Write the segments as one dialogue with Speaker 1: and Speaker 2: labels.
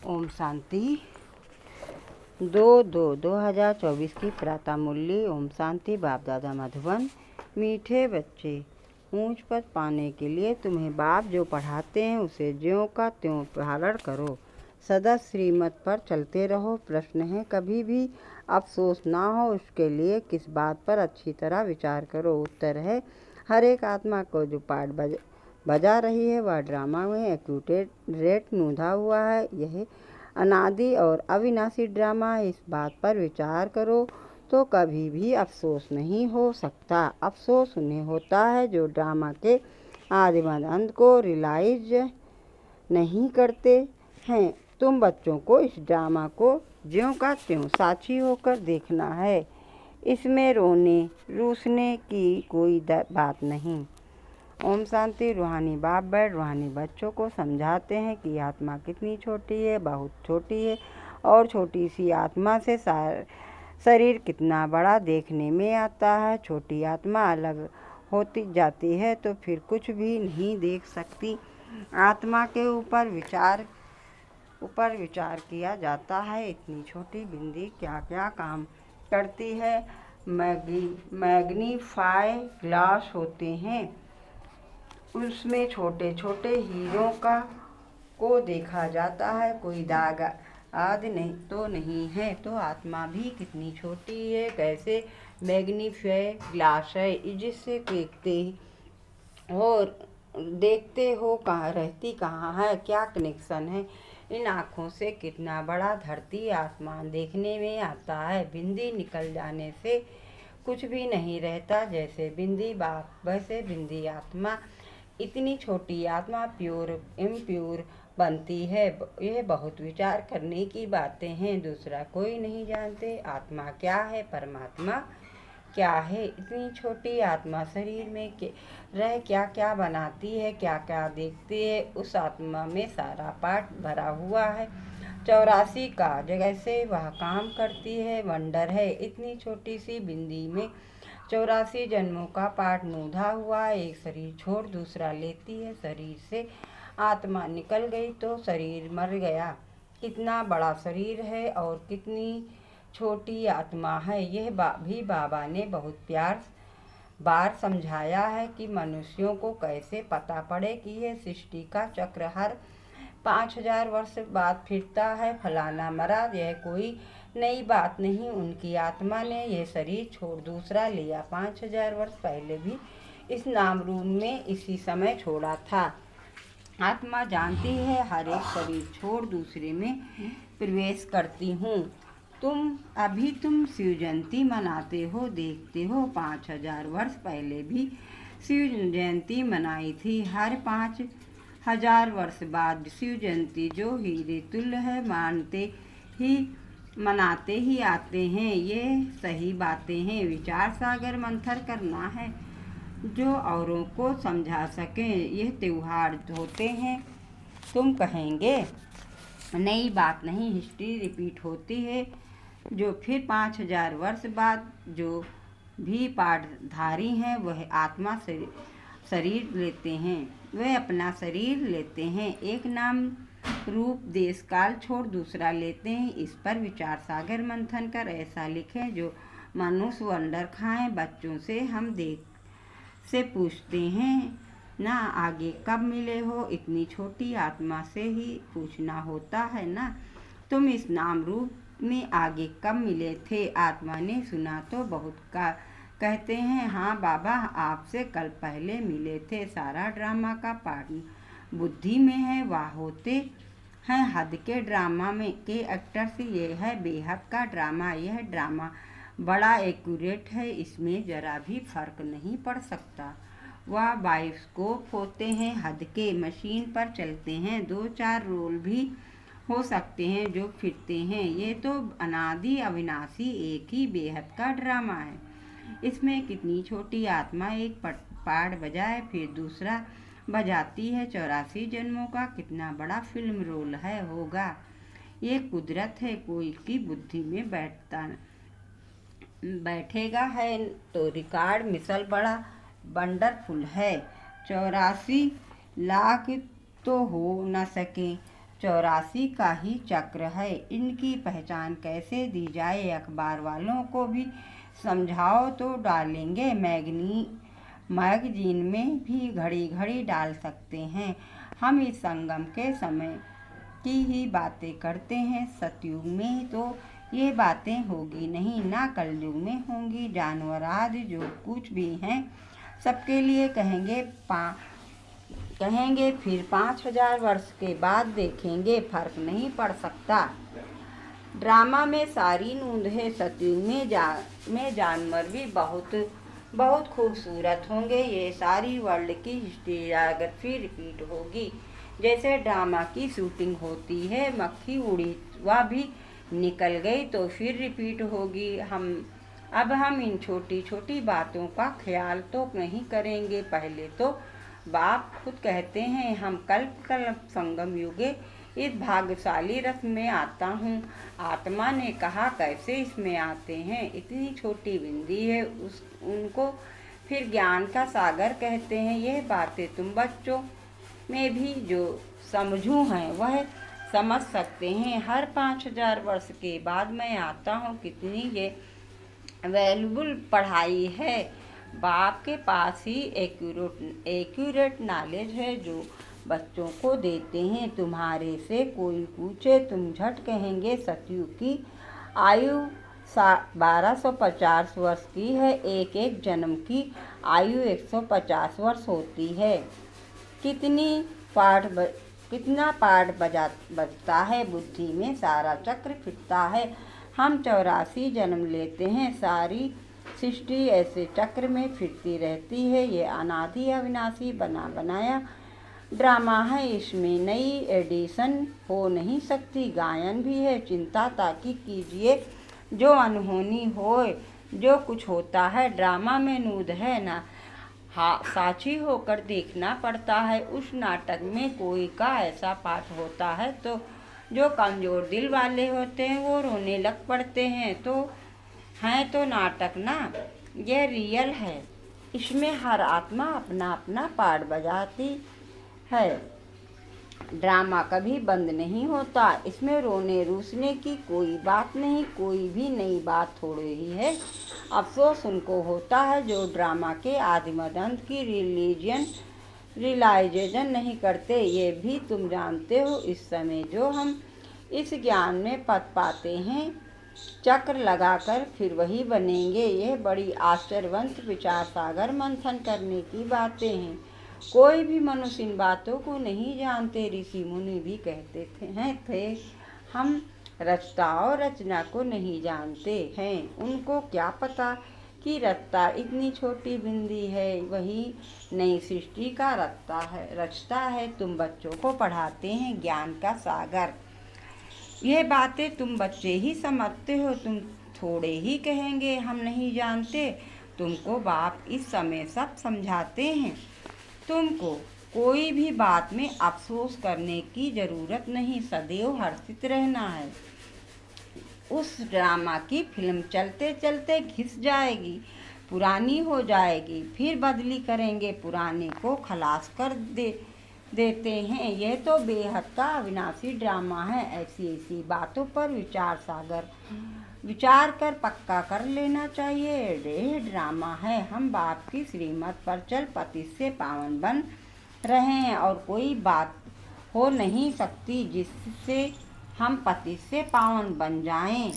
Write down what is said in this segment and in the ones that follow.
Speaker 1: ओम शांति। 2/2/2024 की प्रातः मूल्य। ओम शांति। बाप दादा मधुबन। मीठे बच्चे, ऊंच पद पाने के लिए तुम्हें बाप जो पढ़ाते हैं उसे ज्यों का त्यों पालन करो। सदा श्रीमत पर चलते रहो। प्रश्न है, कभी भी अफसोस ना हो उसके लिए किस बात पर अच्छी तरह विचार करो। उत्तर है, हर एक आत्मा को जो पाठ बजा रही है वह ड्रामा में एक्यूरेट नूंधा हुआ है। यह अनादि और अविनाशी ड्रामा है। इस बात पर विचार करो तो कभी भी अफसोस नहीं हो सकता। अफसोस उन्हें होता है जो ड्रामा के आदिमद अंत को रियलाइज नहीं करते हैं। तुम बच्चों को इस ड्रामा को ज्यों का त्यों साक्षी होकर देखना है। इसमें रोने रूसने की कोई बात नहीं। ओम शांति। रूहानी बाप बैठ रूहानी बच्चों को समझाते हैं कि आत्मा कितनी छोटी है, बहुत छोटी है, और छोटी सी आत्मा से शरीर कितना बड़ा देखने में आता है। छोटी आत्मा अलग होती जाती है तो फिर कुछ भी नहीं देख सकती। आत्मा के ऊपर विचार किया जाता है। इतनी छोटी बिंदी क्या क्या काम करती है। मैग्नीफाई ग्लास होते हैं, उसमें छोटे छोटे हीरों को देखा जाता है। कोई दाग आदि नहीं है। तो आत्मा भी कितनी छोटी है, कैसे मैग्नीफाई ग्लास है जिससे देखते हो कहाँ रहती कहाँ है, क्या कनेक्शन है। इन आँखों से कितना बड़ा धरती आसमान देखने में आता है। बिंदी निकल जाने से कुछ भी नहीं रहता। जैसे बिंदी बाप वैसे बिंदी आत्मा। इतनी छोटी आत्मा प्योर इम्प्योर बनती है। यह बहुत विचार करने की बातें हैं। दूसरा कोई नहीं जानते आत्मा क्या है, परमात्मा क्या है। इतनी छोटी आत्मा शरीर में रह क्या क्या बनाती है, क्या क्या देखती है। उस आत्मा में सारा पाठ भरा हुआ है। 84 का जगह से वह काम करती है। वंडर है, इतनी छोटी सी बिंदी में 84 जन्मों का पाठ नूंधा हुआ। एक शरीर छोड़ दूसरा लेती है। शरीर से आत्मा निकल गई तो शरीर मर गया। कितना बड़ा शरीर है और कितनी छोटी आत्मा है। यह भी बाबा ने बहुत प्यार बार समझाया है कि मनुष्यों को कैसे पता पड़े कि यह सृष्टि का चक्र हर 5000 वर्ष बाद फिरता है। फलाना मरा, यह कोई नई बात नहीं। उनकी आत्मा ने यह शरीर छोड़ दूसरा लिया। 5000 वर्ष पहले भी इस नाम रूप में इसी समय छोड़ा था। आत्मा जानती है हर एक शरीर छोड़ दूसरे में प्रवेश करती हूँ। तुम शिव जयंती मनाते हो, देखते हो 5000 वर्ष पहले भी शिव जयंती मनाई थी। हर 5000 वर्ष बाद शिव जयंती जो हीरे तुल्य है मनाते ही आते हैं। ये सही बातें हैं। विचार सागर मंथन करना है जो औरों को समझा सकें। यह त्योहार होते हैं। तुम कहेंगे नई बात नहीं, हिस्ट्री रिपीट होती है। जो फिर 5000 वर्ष बाद जो भी पाठधारी हैं वह आत्मा शरीर लेते हैं, वह अपना शरीर लेते हैं। एक नाम रूप देश काल छोड़ दूसरा लेते हैं। इस पर विचार सागर मंथन कर ऐसा लिखें जो मनुष्य वंडर खाएं। बच्चों से हम से पूछते हैं ना, आगे कब मिले हो। इतनी छोटी आत्मा से ही पूछना होता है ना, तुम इस नाम रूप में आगे कब मिले थे। आत्मा ने सुना तो बहुत कहते हैं, हाँ बाबा आपसे कल पहले मिले थे। सारा ड्रामा का पार्ट बुद्धि में है। वह होते हैं हद के ड्रामा में के एक्टर्स। ये है बेहद का ड्रामा। यह ड्रामा बड़ा एक्यूरेट है, इसमें जरा भी फर्क नहीं पड़ सकता। वह बाइस्कोप होते हैं हद के, मशीन पर चलते हैं। 2-4 रोल भी हो सकते हैं जो फिरते हैं। ये तो अनादि अविनाशी एक ही बेहद का ड्रामा है। इसमें कितनी छोटी आत्मा एक पार्ट बजाए फिर दूसरा बजाती है। 84 जन्मों का कितना बड़ा फिल्म रोल है होगा। ये कुदरत है, कोई की बुद्धि में बैठेगा है तो रिकॉर्ड मिसल बड़ा वंडरफुल है। 84 लाख तो हो न सके 84 का ही चक्र है। इनकी पहचान कैसे दी जाए, अखबार वालों को भी समझाओ तो डालेंगे। मैगजीन में भी घड़ी घड़ी डाल सकते हैं। हम इस संगम के समय की ही बातें करते हैं। सतयुग में तो ये बातें होगी नहीं, ना कलयुग में होंगी। जानवर आदि जो कुछ भी हैं सबके लिए कहेंगे फिर 5000 वर्ष के बाद देखेंगे, फर्क नहीं पड़ सकता। ड्रामा में सारी नूंद है। सतयुग में जानवर भी बहुत बहुत खूबसूरत होंगे। ये सारी वर्ल्ड की हिस्ट्री अगर फिर रिपीट होगी। जैसे ड्रामा की शूटिंग होती है, मक्खी उड़ी वह भी निकल गई तो फिर रिपीट होगी। अब हम इन छोटी छोटी बातों का ख्याल तो नहीं करेंगे। पहले तो बाप खुद कहते हैं, हम कल्प संगम युगे इस भाग्यशाली रथ में आता हूँ। आत्मा ने कहा, कैसे इसमें आते हैं? इतनी छोटी बिंदी है उनको फिर ज्ञान का सागर कहते हैं। यह बातें तुम बच्चों में भी जो समझू हैं वह समझ सकते हैं। हर 5000 वर्ष के बाद मैं आता हूँ। कितनी ये वैल्यूबल पढ़ाई है। बाप के पास ही एक्यूरेट नॉलेज है जो बच्चों को देते हैं। तुम्हारे से कोई पूछे तुम झट कहेंगे सतयुग की आयु 1250 वर्ष की है। एक एक जन्म की आयु 150 वर्ष होती है। कितना पाठ बजता है, बुद्धि में सारा चक्र फिरता है। हम 84 जन्म लेते हैं, सारी सृष्टि ऐसे चक्र में फिरती रहती है। ये अनादि अविनाशी बना बनाया ड्रामा है। इसमें नई एडिशन हो नहीं सकती। गायन भी है। चिंता ताकि कीजिए जो अनहोनी होए। जो कुछ होता है ड्रामा में नूद है ना, साक्षी होकर देखना पड़ता है। उस नाटक में कोई का ऐसा पाठ होता है तो जो कमजोर दिल वाले होते हैं वो रोने लग पड़ते हैं। तो नाटक ना, यह रियल है। इसमें हर आत्मा अपना अपना पार्ट बजाती है। ड्रामा कभी बंद नहीं होता। इसमें रोने रूसने की कोई बात नहीं। कोई भी नई बात थोड़ी ही है। अफसोस उनको होता है जो ड्रामा के आदिमदंत की रियलाइजेशन नहीं करते। ये भी तुम जानते हो। इस समय जो हम इस ज्ञान में पद पाते हैं, चक्र लगाकर फिर वही बनेंगे। यह बड़ी आश्चर्यवंत विचार सागर मंथन करने की बातें हैं। कोई भी मनुष्य इन बातों को नहीं जानते। ऋषि मुनि भी कहते थे हम रचता और रचना को नहीं जानते हैं। उनको क्या पता कि रचता इतनी छोटी बिंदी है, वही नई सृष्टि का रचता है। तुम बच्चों को पढ़ाते हैं ज्ञान का सागर। ये बातें तुम बच्चे ही समझते हो। तुम थोड़े ही कहेंगे हम नहीं जानते। तुमको बाप इस समय सब समझाते हैं। तुमको कोई भी बात में अफसोस करने की जरूरत नहीं। सदैव हर्षित रहना है। उस ड्रामा की फिल्म चलते चलते घिस जाएगी, पुरानी हो जाएगी, फिर बदली करेंगे, पुराने को खलास कर देते हैं। यह तो बेहद का अविनाशी ड्रामा है। ऐसी ऐसी बातों पर विचार कर पक्का कर लेना चाहिए। यह ड्रामा है। हम बाप की श्रीमत पर चल पतित से पावन बन रहे हैं और कोई बात हो नहीं सकती जिससे हम पतित से पावन बन जाएं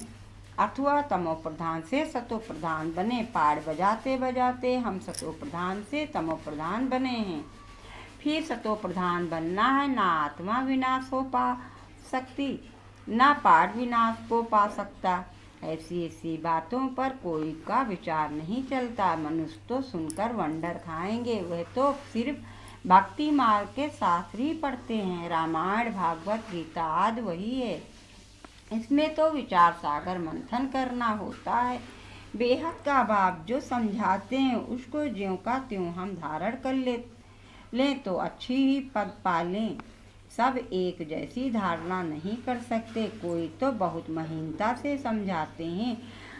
Speaker 1: अथवा तमो प्रधान से सतो प्रधान बने। पाड़ बजाते बजाते हम सतो प्रधान से तमो प्रधान बने हैं। फिर सतो प्रधान बनना है। ना आत्मा विनाश हो पा सकती, ना पाठ विनाश को पा सकता। ऐसी ऐसी बातों पर कोई का विचार नहीं चलता। मनुष्य तो सुनकर वंडर खाएंगे। वह तो सिर्फ भक्ति मार्ग के शास्त्र ही पढ़ते हैं। रामायण भागवत गीता आदि वही है। इसमें तो विचार सागर मंथन करना होता है। बेहद का बाप जो समझाते हैं उसको ज्यों का त्यों हम धारण कर लें तो अच्छी ही पद पालें। सब एक जैसी धारणा नहीं कर सकते। कोई तो बहुत महीनता से समझाते हैं।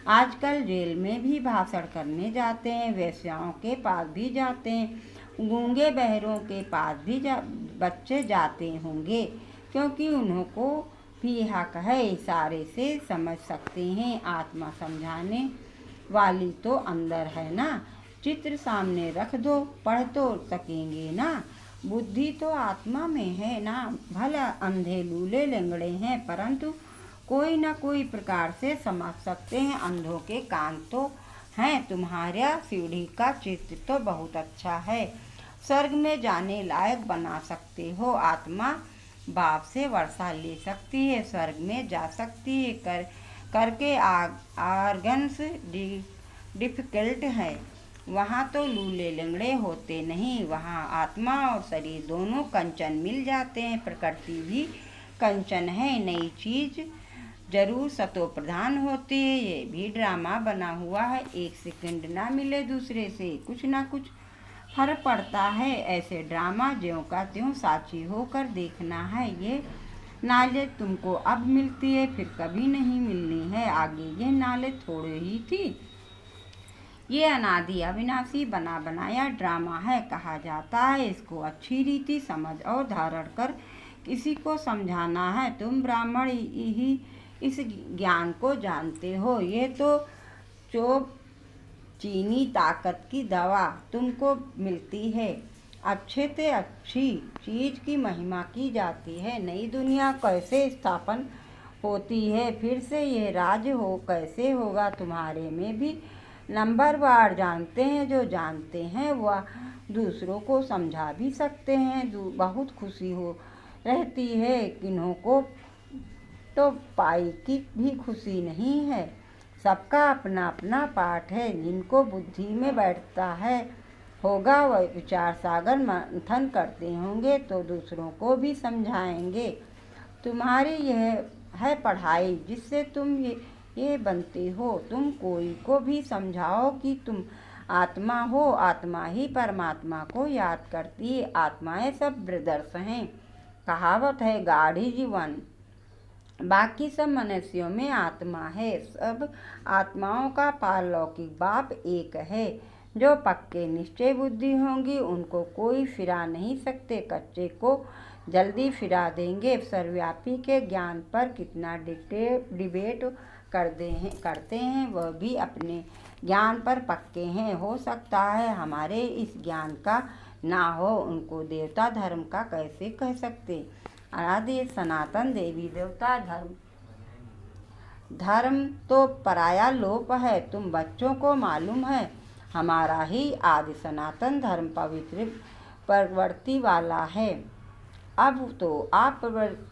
Speaker 1: आजकल जेल में भी भाषण करने जाते हैं। वेश्याओं के पास भी जाते हैं। गूंगे बहरों के पास भी बच्चे जाते होंगे। क्योंकि उन्हों को भी हक है, इशारे से समझ सकते हैं। आत्मा समझाने वाली तो अंदर है ना, चित्र सामने रख दो, पढ़ तो सकेंगे ना। बुद्धि तो आत्मा में है ना। भला अंधे लूले लंगड़े हैं, परंतु कोई न कोई प्रकार से समझ सकते हैं। अंधों के कान तो हैं। तुम्हारा सीढ़ी का चित्र तो बहुत अच्छा है, स्वर्ग में जाने लायक बना सकते हो। आत्मा बाप से वर्षा ले सकती है, स्वर्ग में जा सकती है। करके आर्गन्स डिफिकल्ट है। वहाँ तो लूले लंगड़े होते नहीं, वहाँ आत्मा और शरीर दोनों कंचन मिल जाते हैं। प्रकृति भी कंचन है, नई चीज जरूर सतो प्रधान होती है। ये भी ड्रामा बना हुआ है, एक सेकंड ना मिले दूसरे से कुछ ना कुछ फर्क पड़ता है। ऐसे ड्रामा ज्यों का त्यों साची होकर देखना है। ये नॉलेज तुमको अब मिलती है, फिर कभी नहीं मिलनी है आगे। ये नॉलेज थोड़ी ही थी, ये अनादि अविनाशी बना बनाया ड्रामा है कहा जाता है। इसको अच्छी रीति समझ और धारण कर किसी को समझाना है। तुम ब्राह्मण ही इस ज्ञान को जानते हो। ये तो चोप चीनी ताकत की दवा तुमको मिलती है। अच्छे से अच्छी चीज की महिमा की जाती है। नई दुनिया कैसे स्थापन होती है, फिर से ये राज्य हो कैसे होगा। तुम्हारे में भी नंबरवार जानते हैं, जो जानते हैं वह दूसरों को समझा भी सकते हैं। बहुत खुशी हो रहती है, किन्हों को तो पाई की भी खुशी नहीं है। सबका अपना अपना पाठ है। जिनको बुद्धि में बैठता है होगा वह विचार सागर मंथन करते होंगे तो दूसरों को भी समझाएंगे। तुम्हारी यह है पढ़ाई जिससे तुम ये बनते हो। तुम कोई को भी समझाओ कि तुम आत्मा हो, आत्मा ही परमात्मा को याद करती है। आत्माएं सब ब्रदर्स हैं। कहावत है गाढ़ी जीवन, बाकी सब मनुष्यों में आत्मा है। सब आत्माओं का पारलौकिक बाप एक है। जो पक्के निश्चय बुद्धि होंगी उनको कोई फिरा नहीं सकते, कच्चे को जल्दी फिरा देंगे। सर्वव्यापी के ज्ञान पर कितना डिबेट करते हैं, वह भी अपने ज्ञान पर पक्के हैं। हो सकता है हमारे इस ज्ञान का ना हो, उनको देवता धर्म का कैसे कह सकते। अनादि सनातन देवी देवता धर्म तो पराया लोप है। तुम बच्चों को मालूम है हमारा ही आदि सनातन धर्म पवित्र प्रवृत्ति वाला है। अब तो आप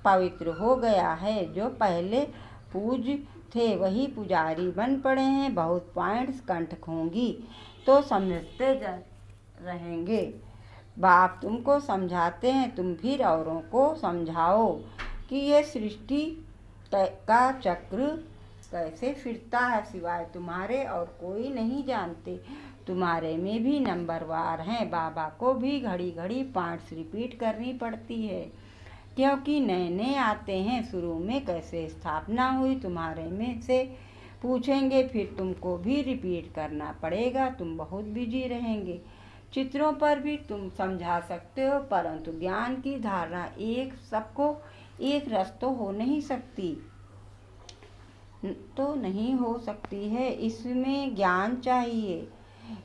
Speaker 1: पवित्र हो गया है। जो पहले पूज थे वही पुजारी बन पड़े हैं। बहुत पॉइंट्स कंठक होंगी तो समझते रहेंगे। बाप तुमको समझाते हैं, तुम फिर औरों को समझाओ कि ये सृष्टि का चक्र कैसे फिरता है, सिवाय तुम्हारे और कोई नहीं जानते। तुम्हारे में भी नंबरवार हैं। बाबा को भी घड़ी घड़ी पॉइंट्स रिपीट करनी पड़ती है, क्योंकि नए नए आते हैं। शुरू में कैसे स्थापना हुई तुम्हारे में से पूछेंगे, फिर तुमको भी रिपीट करना पड़ेगा। तुम बहुत बिजी रहेंगे। चित्रों पर भी तुम समझा सकते हो, परंतु ज्ञान की धारणा एक सबको एक रस तो हो नहीं सकती है। इसमें ज्ञान चाहिए,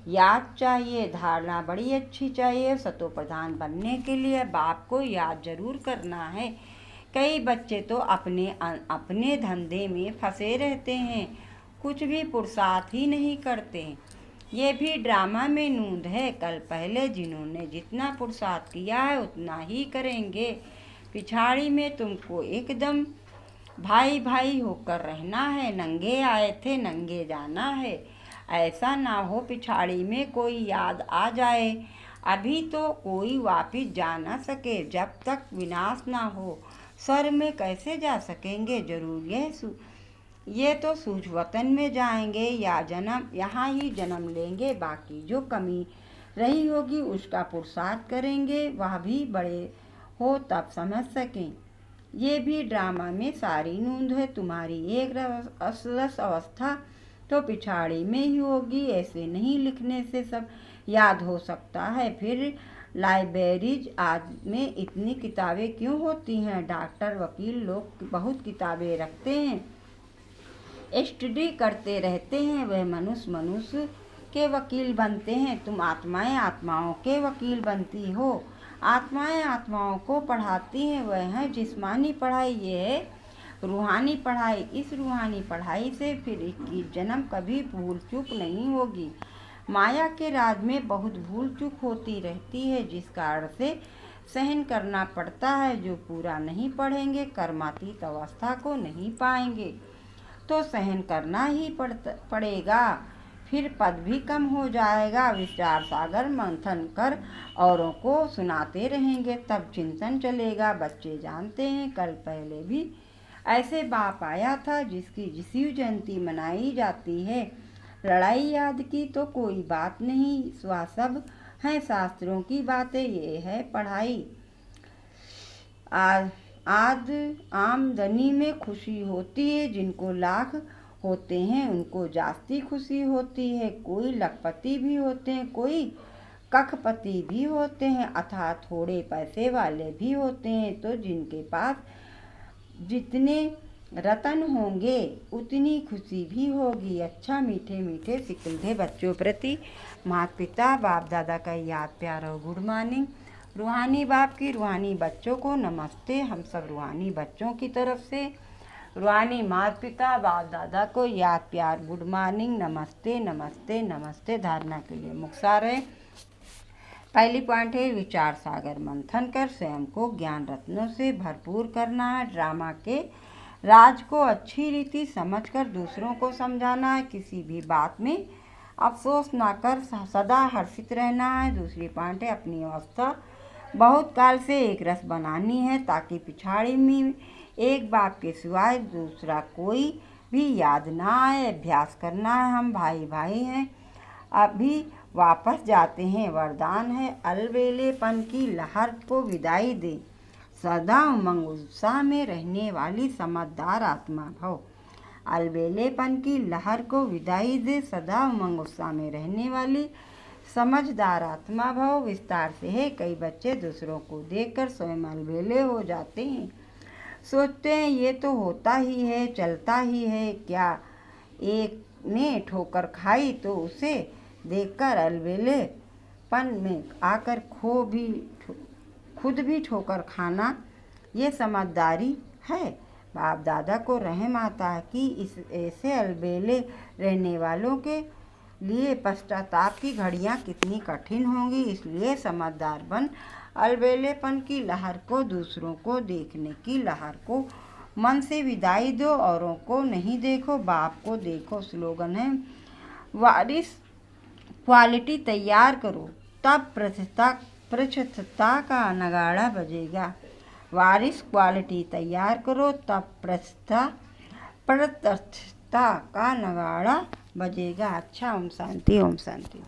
Speaker 1: याद चाहिए, धारणा बड़ी अच्छी चाहिए। सतो प्रधान बनने के लिए बाप को याद जरूर करना है। कई बच्चे तो अपने धंधे में फंसे रहते हैं, कुछ भी पुरुषार्थ ही नहीं करते। ये भी ड्रामा में नूंद है। कल पहले जिन्होंने जितना पुरुषार्थ किया है उतना ही करेंगे। पिछाड़ी में तुमको एकदम भाई भाई होकर रहना है। नंगे आए थे नंगे जाना है। ऐसा ना हो पिछाड़ी में कोई याद आ जाए। अभी तो कोई वापिस जा ना सके जब तक विनाश ना हो। स्वर्ग में कैसे जा सकेंगे। जरूर ये तो सूझ वतन में जाएंगे या यहाँ ही जन्म लेंगे। बाकी जो कमी रही होगी उसका पुरुषार्थ करेंगे, वह भी बड़े हो तब समझ सकें। ये भी ड्रामा में सारी नूंद है। तुम्हारी एक रस अवस्था तो पिछाड़ी में ही होगी। ऐसे नहीं लिखने से सब याद हो सकता है। फिर लाइब्रेरीज आदि में इतनी किताबें क्यों होती हैं? डॉक्टर वकील लोग बहुत किताबें रखते हैं, स्टडी करते रहते हैं, वह मनुष्य के वकील बनते हैं। तुम आत्माएं आत्माओं के वकील बनती हो। आत्माएं आत्माओं को पढ़ाती हैं, वह है जिस्मानी पढ़ाई, ये है रूहानी पढ़ाई। इस रूहानी पढ़ाई से फिर 21 जन्म कभी भूल चूक नहीं होगी। माया के राज में बहुत भूल चूक होती रहती है, जिस कारण से सहन करना पड़ता है। जो पूरा नहीं पढ़ेंगे कर्मातीत अवस्था को नहीं पाएंगे, तो सहन करना ही पड़ेगा। फिर पद भी कम हो जाएगा। विचार सागर मंथन कर औरों को सुनाते रहेंगे, तब चिंतन चलेगा। बच्चे जानते हैं, कल पहले भी ऐसे बाप आया था जिसकी शिव जयंती मनाई जाती है। लड़ाई याद की तो कोई बात नहीं, वह सब हैं शास्त्रों की बातें, ये है पढ़ाई। आमदनी में खुशी होती है, जिनको लाख होते हैं उनको जास्ती खुशी होती है। कोई लखपति भी होते हैं, कोई कखपति भी होते हैं, अर्थात थोड़े पैसे वाले भी होते हैं। तो जिनके पास जितने रतन होंगे उतनी खुशी भी होगी। अच्छा, मीठे मीठे सिकंदे बच्चों प्रति माता पिता बाप दादा का याद प्यार और गुड मॉर्निंग। रूहानी बाप की रूहानी बच्चों को नमस्ते। हम सब रूहानी बच्चों की तरफ से रूहानी माता पिता बाप दादा को याद प्यार गुड मॉर्निंग, नमस्ते नमस्ते नमस्ते। धारणा के लिए मुक्सा रहे। पहली पॉइंट है विचार सागर मंथन कर स्वयं को ज्ञान रत्नों से भरपूर करना है। ड्रामा के राज को अच्छी रीति समझकर दूसरों को समझाना है। किसी भी बात में अफसोस ना कर सदा हर्षित रहना है। दूसरी पॉइंट है अपनी अवस्था बहुत काल से एक रस बनानी है, ताकि पिछाड़ी में एक बाप के सिवाय दूसरा कोई भी याद ना आए। अभ्यास करना है। हम भाई भाई हैं, अभी वापस जाते हैं। वरदान है अलबेलेपन की लहर को विदाई दे, सदा उमंग उत्साह में रहने वाली समझदार आत्मा भव। अलबेलेपन की लहर को विदाई दे, सदा उमंग उत्साह में रहने वाली समझदार आत्मा भव। विस्तार से है। कई बच्चे दूसरों को देखकर स्वयं अलबेले हो जाते हैं, सोचते हैं ये तो होता ही है, चलता ही है। क्या एक ने ठोकर खाई तो उसे देखकर अलबेलेपन में आकर खुद भी ठोकर खाना, ये समझदारी है। बाप दादा को रहम आता है कि इस ऐसे अलबेले रहने वालों के लिए पश्चाताप की घड़ियाँ कितनी कठिन होंगी। इसलिए समझदार बन अलबेलेपन की लहर को, दूसरों को देखने की लहर को मन से विदाई दो। औरों को नहीं देखो, बाप को देखो। स्लोगन है वारिस क्वालिटी तैयार करो, तब प्रतिष्ठा का नगाड़ा बजेगा। वारिस क्वालिटी तैयार करो, तब प्रतिष्ठा का नगाड़ा बजेगा। अच्छा, ओम शांति ओम शांति।